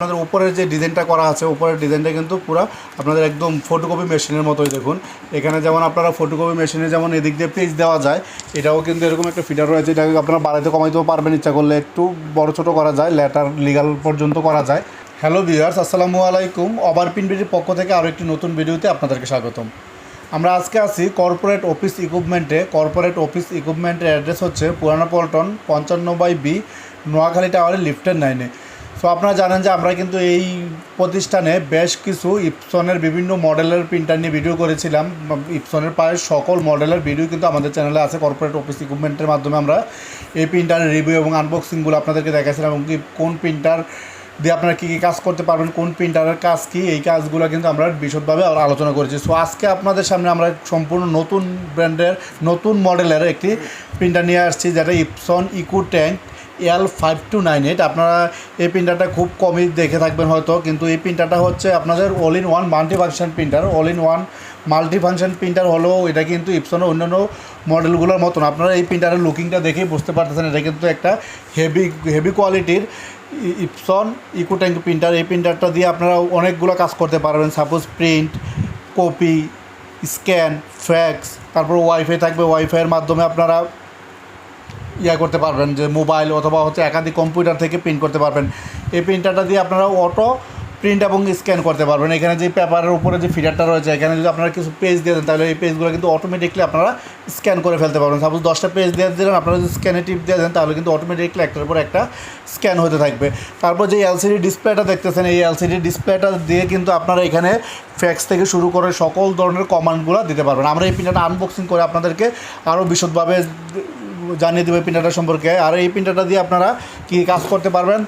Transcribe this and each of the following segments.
আপনাদের উপরের যে ডিজাইনটা করা আছে উপরের ডিজাইনটা কিন্তু পুরো আপনাদের একদম ফটোকপি মেশিনের মতোই দেখুন। এখানে যেমন আপনারা ফটোকপি মেশিনে যেমন এদিক দিয়ে পেজ দেওয়া যায়, এটাও কিন্তু এরকম একটা ফিটার রয়েছে। এটাকে আপনারা বাড়াইতে কমাইতেও পারবেন, ইচ্ছা করলে একটু বড় ছোটো করা যায়, লেটার লিগাল পর্যন্ত করা যায়। হ্যালো ভিউয়ার্স, আসসালামু আলাইকুম। ওভারপ্রিন্ট ভিডিওর পক্ষ থেকে আরও একটি নতুন ভিডিওতে আপনাদেরকে স্বাগতম। আমরা আজকে আছি কর্পোরেট অফিস ইকুইপমেন্টে। কর্পোরেট অফিস ইকুইপমেন্টের অ্যাড্রেস হচ্ছে পুরানা পল্টন 55/B, নোয়াখালী টাওয়ারের লিফটের 9-এ। সো আপনারা জানেন যে আমরা কিন্তু এই প্রতিষ্ঠানে বেশ কিছু ইপসনের বিভিন্ন মডেলের প্রিন্টার নিয়ে ভিডিও করেছিলাম। ইপসনের প্রায় সকল মডেলের ভিডিও কিন্তু আমাদের চ্যানেলে আছে। কর্পোরেট অফিস ইকুইপমেন্টের মাধ্যমে আমরা এই প্রিন্টারের রিভিউ এবং আনবক্সিংগুলো আপনাদেরকে দেখাছিলাম, এবং কি কোন প্রিন্টার দিয়ে আপনারা কী কী কাজ করতে পারবেন, কোন প্রিন্টারের কাজ কী, এই কাজগুলো কিন্তু আমরা বিশদভাবে আলোচনা করেছি। সো আজকে আপনাদের সামনে আমরা সম্পূর্ণ নতুন ব্র্যান্ডের নতুন মডেলের একটি প্রিন্টার নিয়ে আসছি, যেটা ইপসন ইকোট্যাঙ্ক L5298। আপনারা এই প্রিন্টারটা খুব কমই দেখে থাকবেন হয়তো, কিন্তু এই প্রিন্টারটা হচ্ছে আপনাদের all in one multifunction printer. All in one multifunction printer হলেও এটা কিন্তু ইপসনের অন্যান্য মডেলগুলোর মতন। আপনারা এই প্রিন্টারের লুকিংটা দেখেই বুঝতে পারতেছেন, এটা কিন্তু একটা হেভি কোয়ালিটির ইপসন ইকোট্যাঙ্ক প্রিন্টার। এই প্রিন্টারটা দিয়ে আপনারা অনেকগুলো কাজ করতে পারবেন। Suppose print, copy, scan, fax, তারপর ওয়াইফাই থাকবে, ওয়াইফাইয়ের মাধ্যমে আপনারা করতে পারবেন, যে মোবাইল অথবা একাধিক কম্পিউটার থেকে প্রিন্ট করতে পারবেন। এই প্রিন্টারটা দিয়ে আপনারা অটো প্রিন্ট এবং স্ক্যান করতে পারবেন। এখানে যে পেপারের উপরে যে ফিডারটা রয়েছে, এখানে যদি আপনারা কিছু পেজ দিয়ে দেন, তাহলে এই পেজগুলো কিন্তু অটোমেটিকলি আপনারা স্ক্যান করে ফেলতে পারবেন। সাপোজ 10টা পেজ দিয়ে দিলেন, আপনারা যদি স্ক্যানে টিপ দিয়ে দেন, তাহলে কিন্তু অটোমেটিকলি একটার পর একটা স্ক্যান হতে থাকবে। তারপর যে এলসিডি ডিসপ্লেটা দেখতেছেন, এই এলসিডি ডিসপ্লেটা দিয়ে কিন্তু আপনারা এখানে ফ্যাক্স থেকে শুরু করে সকল ধরনের কমান্ডগুলো দিতে পারবেন। আমরা এই প্রিন্টারটা আনবক্সিং করে আপনাদেরকে আরও বিশদভাবে জানিয়ে দেবে প্রিন্টারটা সম্পর্কে। আর এই প্রিন্টারটা দিয়ে আপনারা কী কাজ করতে পারবেন,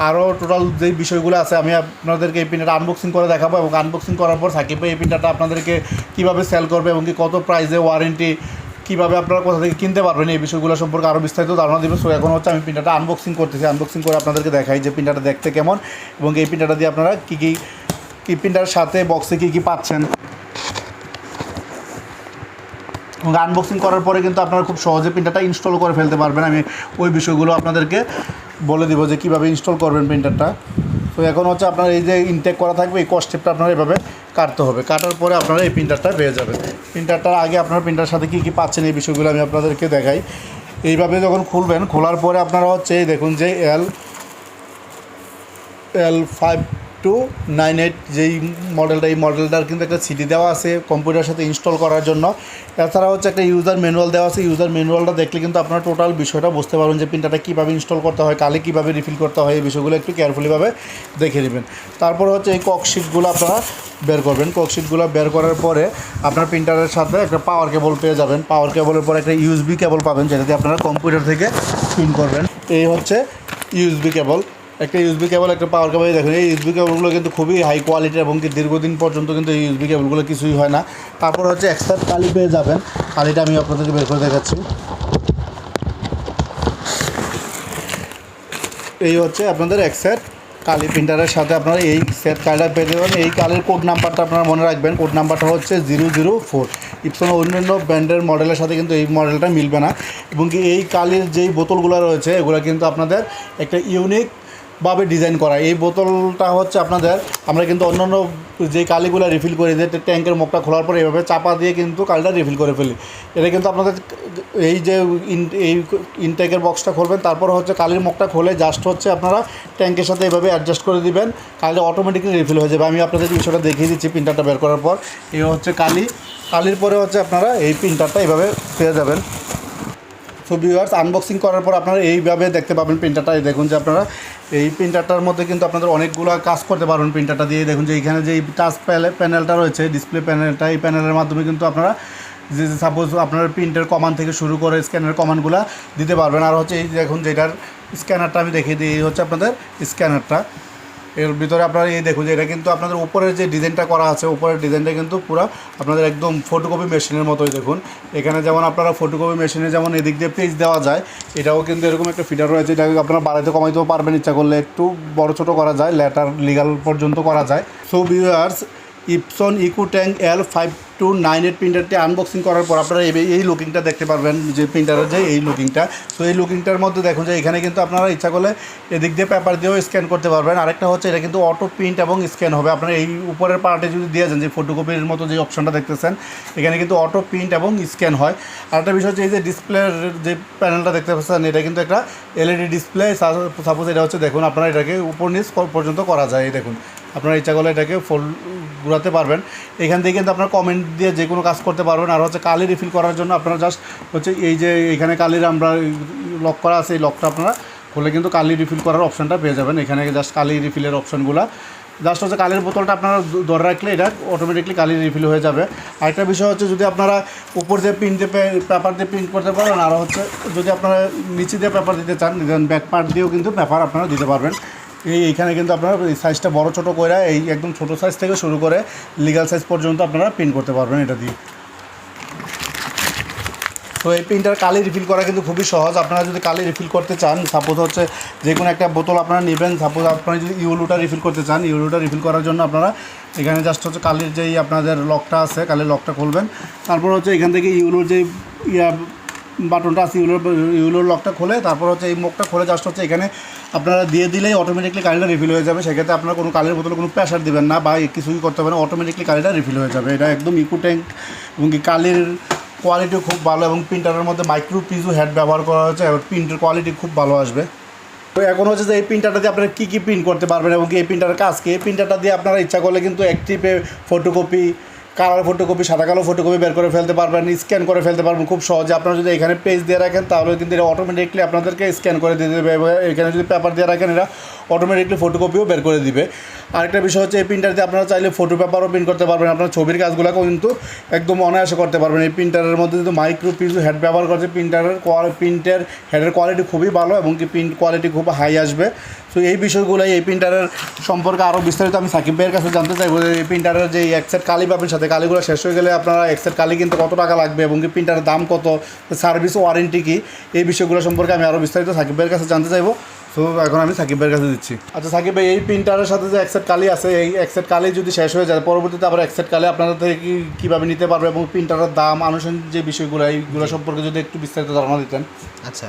আরও টোটাল যেই বিষয়গুলো আছে আমি আপনাদেরকে এই প্রিন্টারটা আনবক্সিং করে দেখাবো। এবং আনবক্সিং করার পর সাকিব ভাই এই প্রিন্টারটা আপনাদেরকে কীভাবে সেল করবে এবং কি কত প্রাইসে, ওয়ারেন্টি, কীভাবে আপনারা কোথা থেকে কিনতে পারবেন, এই বিষয়গুলো সম্পর্কে আরও বিস্তারিত ধারণা দেবে। সো এখন হচ্ছে আমি প্রিন্টারটা আনবক্সিং করতেছি। আনবক্সিং করে আপনাদেরকে দেখাই যে প্রিন্টারটা দেখতে কেমন, এবং এই প্রিন্টারটা দিয়ে আপনারা কী প্রিন্টারের সাথে বক্সে কী পাচ্ছেন। আনবক্সিং করার পরে কিন্তু আপনারা খুব সহজে প্রিন্টারটা ইনস্টল করে ফেলতে পারবেন। আমি ওই বিষয়গুলো আপনাদেরকে বলে দিব যে কীভাবে ইনস্টল করবেন প্রিন্টারটা। তো এখন হচ্ছে আপনার এই যে ইনটেক করা থাকবে, এই কস্টেপটা আপনারা এভাবে কাটতে হবে। কাটার পরে আপনারা এই প্রিন্টারটা পেয়ে যাবেন। প্রিন্টারটার আগে আপনারা প্রিন্টার সাথে কী পাচ্ছেন এই বিষয়গুলো আমি আপনাদেরকে দেখাই। এইভাবে যখন খুলবেন, খোলার পরে আপনারা হচ্ছে এই দেখুন যে L5298 যেই মডেলটা, এই মডেলটার কিন্তু একটা সিডি দেওয়া আছে কম্পিউটারের সাথে ইনস্টল করার জন্য। এছাড়া হচ্ছে একটা ইউজার ম্যানুয়াল দেওয়া আছে। ইউজার ম্যানুয়ালটা দেখলে কিন্তু আপনারা টোটাল বিষয়টা বুঝতে পারবেন যে প্রিন্টারটা কীভাবে ইনস্টল করতে হয়, কালে কীভাবে রিফিল করতে হয়, এই বিষয়গুলো একটু কেয়ারফুলিভাবে দেখে নেবেন। তারপর হচ্ছে এই ককশিটগুলো আপনারা বের করবেন। ককশিটগুলো বের করার পরে আপনার প্রিন্টারের সাথে একটা পাওয়ার কেবল পেয়ে যাবেন। পাওয়ার কেবলের পরে একটা ইউএসবি কেবল পাবেন, যেটা দিয়ে আপনারা কম্পিউটার থেকে প্রিন্ট করবেন। এই হচ্ছে ইউএসবি কেবল, একটা ইউএসবি কেবল, একটা পাওয়ার কেবল। দেখুন এই ইউএসবি কেবলগুলো কিন্তু খুবই হাই কোয়ালিটির, এবং কি দীর্ঘদিন পর্যন্ত কিন্তু এই ইউএসবি কেবলগুলো কিছুই হয় না। তারপর হচ্ছে এক্সট্রা কালি পেয়ে যাবেন। কালিটা আমি আপনাদেরকে বের করে দেখাচ্ছি। এই হচ্ছে আপনাদের এক সেট কালি। প্রিন্টারের সাথে আপনারা এই সেট কালিটা পেয়ে যাবেন। এই কালির কোড নাম্বারটা আপনারা মনে রাখবেন। কোড নাম্বারটা হচ্ছে 004। ইপসন অন্যান্য ব্র্যান্ডের মডেলের সাথে কিন্তু এই মডেলটা মিলবে না। এবং কি এই কালির যেই বোতলগুলো রয়েছে, এগুলো কিন্তু আপনাদের একটা ইউনিকভাবে ডিজাইন করা। এই বোতলটা হচ্ছে আপনাদের, আমরা কিন্তু অন্যান্য যে কালিগুলো রিফিল করি, যে ট্যাঙ্কের মুখটা খোলার পরে এভাবে চাপা দিয়ে কিন্তু কালিটা রিফিল করে ফেলি। এটা কিন্তু আপনাদের এই যে এই ইনটেকের বক্সটা খুলবেন, তারপর হচ্ছে কালির মুখটা খুলে জাস্ট হচ্ছে আপনারা ট্যাঙ্কের সাথে এভাবে অ্যাডজাস্ট করে দিবেন, কালিটা অটোমেটিকলি রিফিল হয়ে যাবে। আমি আপনাদের বিষয়টা দেখিয়ে দিচ্ছি প্রিন্টারটা বের করার পর। এই হচ্ছে কালির পরে হচ্ছে আপনারা এই প্রিন্টারটা এইভাবে পেয়ে যাবেন। সো ভিউয়ার্স, আনবক্সিং করার পর আপনারা এইভাবে দেখতে পাবেন প্রিন্টারটা। দেখুন যে আপনারা এই প্রিন্টারটার মধ্যে কিন্তু আপনাদের অনেকগুলো কাজ করতে পারবেন প্রিন্টারটা দিয়ে। দেখুন যে এখানে যে টাচ প্যানেলটা রয়েছে, ডিসপ্লে প্যানেলটা, এই প্যানেলের মাধ্যমে কিন্তু আপনারা যে সাপোজ আপনার প্রিন্টের কমান্ড থেকে শুরু করে স্ক্যানের কমান্ডগুলো দিতে পারবেন। আর হচ্ছে এই দেখুন যেটার স্ক্যানারটা আমি দেখিয়ে দিই, এই হচ্ছে আপনাদের স্ক্যানারটা। এর ভিতরে আপনারা এই দেখুন যে এটা কিন্তু আপনাদের উপরের যে ডিজাইনটা করা আছে, উপরের ডিজাইনটা কিন্তু পুরো আপনাদের একদম ফটোকপি মেশিনের মতোই দেখুন। এখানে যেমন আপনারা ফটোকপি মেশিনে যেমন এদিক দিয়ে পেজ দেওয়া যায়, এটাও কিন্তু এরকম একটা ফিটার রয়েছে। এটাকে আপনারা বাড়াইতে কমাইতেও পারবেন, ইচ্ছা করলে একটু বড় ছোটো করা যায়, লেটার লিগাল পর্যন্ত করা যায়। So viewers, Epson EcoTank L5298 প্রিন্টারটি আনবক্সিং করার পর আপনারা এই লুকিংটা দেখতে পারবেন, যে প্রিন্টারের যে এই লুকিংটা। তো এই লুকিংটার মধ্যে দেখুন যে এখানে কিন্তু আপনারা ইচ্ছা করলে এদিক দিয়ে পেপার দিয়েও স্ক্যান করতে পারবেন। আরেকটা হচ্ছে এটা কিন্তু অটো প্রিন্ট এবং স্ক্যান হবে। আপনারা এই উপরের পার্টে যদি দিয়ে যান, যে ফটোকপির মতো যে অপশনটা দেখতেছেন, এখানে কিন্তু অটো প্রিন্ট এবং স্ক্যান হয়। আরেকটা বিষয় হচ্ছে এই যে ডিসপ্লের যে প্যানেলটা দেখতে পাচ্ছেন, এটা কিন্তু একটা এলইডি ডিসপ্লে। সাপোজ এটা হচ্ছে দেখুন, আপনারা এটাকে উপর নিচ পর্যন্ত করা যায়। এই দেখুন, আপনারা ইচ্ছা করলে এটাকে ঘুরাতে পারবেন। এখান থেকে কিন্তু আপনার কমেন্ট দিয়ে যে কোনো কাজ করতে পারবেন। আর হচ্ছে কালি রিফিল করার জন্য আপনারা জাস্ট হচ্ছে এই যে এখানে কালির আমরা লক করা আছে, এই লকটা আপনারা খুলে কিন্তু কালি রিফিল করার অপশানটা পেয়ে যাবেন। এখানে জাস্ট কালি রিফিলের অপশানগুলো জাস্ট হচ্ছে কালির বোতলটা আপনারা ধরে রাখলে এটা অটোমেটিকলি কালি রিফিল হয়ে যাবে। আরেকটা বিষয় হচ্ছে যদি আপনারা উপর দিয়ে প্রিন্ট দিয়ে পেপার দিয়ে প্রিন্ট করতে পারেন, আর হচ্ছে যদি আপনারা নিচে দিয়ে পেপার দিতে চান, ব্যাক পার্ট দিয়েও কিন্তু পেপার আপনারা দিতে পারবেন। এইখানে কিন্তু আপনারা এই সাইজটা বড় ছোটো করে এই একদম ছোটো সাইজ থেকে শুরু করে লিগাল সাইজ পর্যন্ত আপনারা প্রিন্ট করতে পারবেন এটা দিয়ে। তো এই প্রিন্টার কালি রিফিল করা কিন্তু খুবই সহজ। আপনারা যদি কালি রিফিল করতে চান, সাপোজ হচ্ছে যে কোনো একটা বোতল আপনারা নেবেন, সাপোজ আপনারা যদি ইউলুটা রিফিল করতে চান, ইউলুটা রিফিল করার জন্য আপনারা এখানে জাস্ট হচ্ছে কালির যেই আপনাদের লকটা আছে, কালির লকটা খুলবেন। তারপর হচ্ছে এখান থেকে ইউলুর যে বাটনটা আছে, ইউলোর লকটা খোলে, তারপর হচ্ছে এই মুখটা খোলে জাস্ট হচ্ছে এখানে আপনারা দিয়ে দিলেই অটোমেটিকলি কালিটা রিফিল হয়ে যাবে। সেক্ষেত্রে আপনারা কোনো কালির বোতলে কোনো প্রেশার দেবেন না বা কিছুই করতে হবে না, অটোমেটিকলি কালিটা রিফিল হয়ে যাবে। এটা একদম ইকোট্যাঙ্ক এবং কি কালির কোয়ালিটিও খুব ভালো, এবং প্রিন্টারের মধ্যে মাইক্রো পিজু হেড ব্যবহার করা হয়েছে এবং প্রিন্টের কোয়ালিটি খুব ভালো আসবে। তো এখন হচ্ছে যে এই প্রিন্টারটা দিয়ে আপনারা কী প্রিন্ট করতে পারবেন এবং কি এই প্রিন্টারের কাজ কি। এই প্রিন্টারটা দিয়ে আপনারা ইচ্ছা করলে কিন্তু অ্যাক্টিভে ফটোকপি, কালার ফটোকপি, সাদা কালো ফটোকপি বের করে ফেলতে পারবেন, স্ক্যান করে ফেলতে পারবেন খুব সহজে। আপনারা যদি এখানে পেজ দিয়ে রাখেন তাহলে কিন্তু এটা অটোমেটিকলি আপনাদেরকে স্ক্যান করে দিয়ে দেবে, এবং এখানে যদি পেপার দিয়ে রাখেন এটা অটোমেটিকলি ফটোকপিও বের করে দিবে। আরেকটা বিষয় হচ্ছে এই প্রিন্টার দিয়ে আপনারা চাইলে ফটো পেপারও প্রিন্ট করতে পারবেন, আপনার ছবির কাজগুলোকেও কিন্তু একদম অনায়াসে করতে পারবেন। এই প্রিন্টারের মধ্যে যদি মাইক্রো পিজু হেড ব্যবহার করছে, প্রিন্টের হেডের কোয়ালিটি খুবই ভালো এবং কি প্রিন্ট কোয়ালিটি খুব হাই আসবে। তো এই বিষয়গুলোই এই প্রিন্টারের সম্পর্কে আরও বিস্তারিত আমি সাকিব ভাইয়ের কাছে জানতে চাইবো। এই প্রিন্টারের যে একসেট কালি পাবেন, সাথে কালিগুলো শেষ হয়ে গেলে আপনারা একসেট কালি কিনতে কত টাকা লাগবে এবং কি প্রিন্টারের দাম কত, সার্ভিস ওয়ারেন্টি কী, এই বিষয়গুলো সম্পর্কে আমি আরও বিস্তারিত সাকিব ভাইয়ের কাছে জানতে চাইবো। তো এখন আমি সাকিব ভাইয়ের কাছে দিচ্ছি। আচ্ছা সাকিব ভাই, এই প্রিন্টারের সাথে যে একসেট কালি আছে, এই একসেট কালি যদি শেষ হয়ে যায় পরবর্তীতে আবার একসেট কালি আপনাদের থেকে কীভাবে নিতে পারবে এবং প্রিন্টারের দাম, আনুষঙ্গিক যে বিষয়গুলো, এইগুলো সম্পর্কে যদি একটু বিস্তারিত ধারণা দিতেন। আচ্ছা,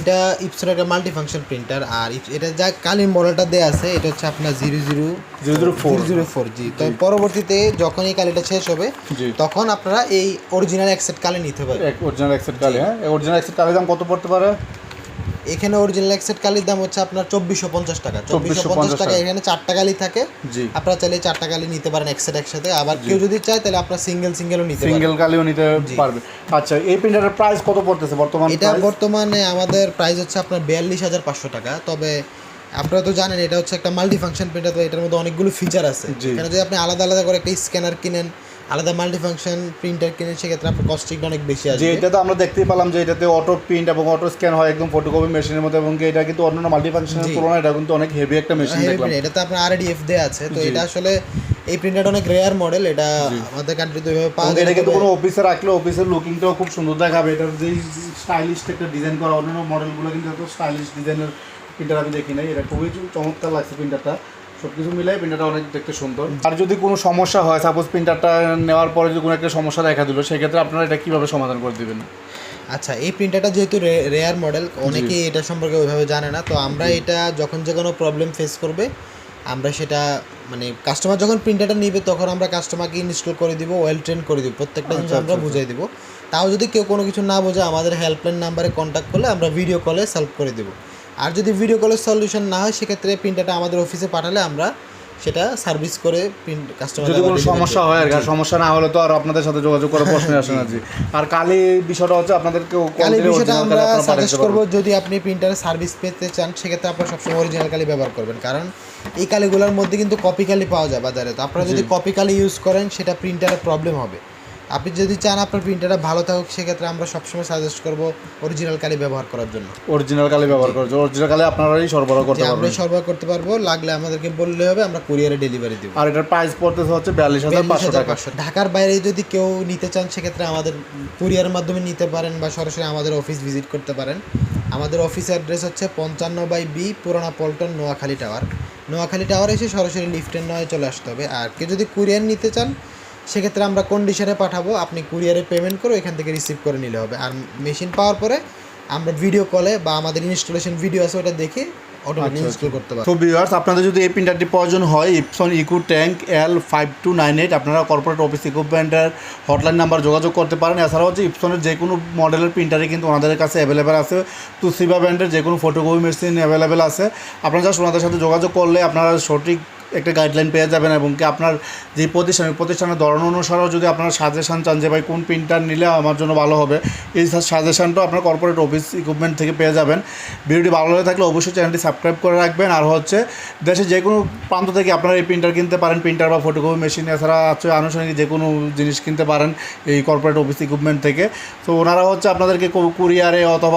এটা ইপসনের একটা মাল্টিফাংশন প্রিন্টার, আর এটা যা কালির মডেলটা দেওয়া আছে এটা হচ্ছে আপনার 004 জি। তো পরবর্তীতে যখন এই কালিটা শেষ হবে তখন আপনারা এই অরিজিনাল একসেট কালি নিতে পারবেন। অরিজিনাল একসেট কালি, হ্যাঁ, অরিজিনাল একসেট কালির দাম কত পড়তে পারে? এখানে অরিজিনাল একসেট কালির দাম হচ্ছে আপনার 2450 টাকা। 2450 টাকা। এখানে 4টা কালি থাকে, আপনারা চাইলে 4টা কালি নিতে পারেন একসেট একসাথে। আবার কেউ যদি চায় তাহলে আপনারা সিঙ্গেলও নিতে পারবেন, সিঙ্গেল কালিও নিতে পারবে। আচ্ছা, এই প্রিন্টারের প্রাইস কত পড়তেছে বর্তমানে? এটা বর্তমানে আমাদের প্রাইস হচ্ছে আপনার 42,500 টাকা। তবে আপনারা তো জানেন এটা হচ্ছে একটা মাল্টিফাংশন প্রিন্টার, তো এটার মধ্যে অনেকগুলো ফিচার আছে। এখানে যদি আপনি আলাদা আলাদা করে একটা স্ক্যানার কিনেন, আলাদা মাল্টিফাংশন প্রিন্টার কিনে, সেক্ষেত্রে আপনার কস্টিংটা অনেক বেশি আসবে। এটা তো আমরা দেখতেই পেলাম যে এটাতে অটো প্রিন্ট এবং অটো স্ক্যান হয় একদম ফটোকপি মেশিনের মধ্যে, এবং এটা কিন্তু অন্যান্য মাল্টিফাংশনের তুলনায় এটা কিন্তু অনেক হেভি একটা মেশিন দেখলাম। এটাতে আপনার RDF দেয়া আছে। তো এটা আসলে এই প্রিন্টারটা অনেক রেয়ার মডেল, এটা আমাদের কান্ট্রিতে ওইভাবে পাওয়া যায় না। এটা কিন্তু কোনো অফিসে রাখলে অফিসের লুকিংটাও খুব সুন্দর দেখাবে। এটার যে স্টাইলিশ একটা ডিজাইন করা, অন্যান্য মডেলগুলো কিন্তু এত স্টাইলিশ ডিজাইনের প্রিন্টার আমি দেখি নাই। এটা খুবই চমৎকার লাগছে প্রিন্টারটা, সব কিছু মিলাই প্রিন্টারটা অনেক দেখতে সুন্দর। আর যদি কোনো সমস্যা হয়, সাপোজ প্রিন্টারটা নেওয়ার পরে যদি কোনো একটা সমস্যা দেখা দিল, সেক্ষেত্রে আপনারা এটা কীভাবে সমাধান করে দেবেন? আচ্ছা, এই প্রিন্টারটা যেহেতু রেয়ার মডেল, অনেকেই এটা সম্পর্কে ওইভাবে জানে না। তো আমরা এটা যখন যে কোনো প্রবলেম ফেস করবে, আমরা সেটা মানে কাস্টমার যখন প্রিন্টারটা নিবে তখন আমরা কাস্টমারকে ইনস্টল করে দিব, ওয়েল ট্রেন করে দিব, প্রত্যেকটা জিনিস আমরা বুঝিয়ে দিব। তাও যদি কেউ কোনো কিছু না বোঝে, আমাদের হেল্পলাইন নাম্বারে কন্ট্যাক্ট করলে আমরা ভিডিও কলে সলভ করে দেবো। আর যদি ভিডিও কলের সলিউশন না হয়, সেক্ষেত্রে প্রিন্টারটা আমাদের অফিসে পাঠালে আমরা সেটা সার্ভিস করে কাস্টমার, যদি কোনো সমস্যা হয় আর সমস্যা না হলে তো আর আপনাদের সাথে যোগাযোগ করার প্রশ্ন আসে না। জি, আর কালি বিষয়টা হচ্ছে আপনাদেরকে কালি বিষয়টা আমরা সাজেস্ট করবো, যদি আপনি প্রিন্টারের সার্ভিস পেতে চান সেক্ষেত্রে আপনারা সবসময় অরিজিনাল কালি ব্যবহার করবেন, কারণ এই কালিগুলোর মধ্যে কিন্তু কপি কালি পাওয়া যায় বাজারে। তো আপনারা যদি কপি কালি ইউজ করেন সেটা প্রিন্টারের প্রবলেম হবে। আপনি যদি চান আপনার প্রিন্টারটা ভালো থাকুক, সেক্ষেত্রে আমরা সবসময় সাজেস্ট করবো অরিজিনাল কালি ব্যবহার করার জন্য। অরিজিনাল কালি ব্যবহার করতে, অরিজিনাল কালি আপনারাই সরবরাহ করতে পারবেন। আমরা সরবরাহ করতে পারবো, লাগলে আমাদেরকে বললে হবে, আমরা কুরিয়ারে ডেলিভারি দেব। আর এটার প্রাইস পড়তেছে হচ্ছে 42,500 টাকা। ঢাকার বাইরে যদি কেউ নিতে চান, সেক্ষেত্রে আমাদের কুরিয়ারের মাধ্যমে নিতে পারেন বা সরাসরি আমাদের অফিস ভিজিট করতে পারেন। আমাদের অফিস অ্যাড্রেস হচ্ছে 55/B পুরানা পল্টন, নোয়াখালী টাওয়ার। নোয়াখালী টাওয়ার এসে সরাসরি লিফটের নয় চলে আসতে হবে। আর কেউ যদি কুরিয়ার নিতে চান সেক্ষেত্রে আমরা কন্ডিশনে পাঠাবো, আপনি কুরিয়ারে পেমেন্ট করে এখান থেকে রিসিভ করে নিলে হবে। আর মেশিন পাওয়ার পরে আমরা ভিডিও কলে বা আমাদের ইনস্টলেশন ভিডিও আছে ওটা দেখে অটোমেটিক ইনস্টল করতে পারবো। তো ভিউয়ার্স, আপনাদের যদি এই প্রিন্টারটি প্রয়োজন হয় ইপসন ইকো ট্যাঙ্ক L5298, আপনারা কর্পোরেট অফিস ইকুইপমেন্টের হটলাইন নাম্বার যোগাযোগ করতে পারেন। এছাড়াও হচ্ছে ইপসনের যে কোনো মডেলের প্রিন্টারই কিন্তু ওনাদের কাছে অ্যাভেলেবেল আছে। তোশিবা ব্র্যান্ডের যে কোনো ফটোকপি মেশিন অ্যাভেলেবেল আছে। আপনারা জাস্ট ওনাদের সাথে যোগাযোগ করলে আপনারা সঠিক একটা গাইডলাইন পেয়ে যাবেন, এবং কি আপনার যে প্রতিষ্ঠানের ধরন অনুসারেও যদি আপনারা সাজেশান চান যে ভাই কোন প্রিন্টার নিলে আমার জন্য ভালো হবে, এই সাজেশানটাও আপনার কর্পোরেট অফিস ইকুইপমেন্ট থেকে পেয়ে যাবেন। ভিডিওটি ভালো লাগে থাকলে অবশ্যই চ্যানেলটি সাবস্ক্রাইব করে রাখবেন। আর হচ্ছে দেশের যে কোনো প্রান্ত থেকে আপনারা এই প্রিন্টার কিনতে পারেন, প্রিন্টার বা ফটোকপি মেশিন, এছাড়া হচ্ছে আনুষঙ্গিক যে কোনো জিনিস কিনতে পারেন এই কর্পোরেট অফিস ইকুইপমেন্ট থেকে। তো ওনারা হচ্ছে আপনাদেরকে কুরিয়ারে অথবা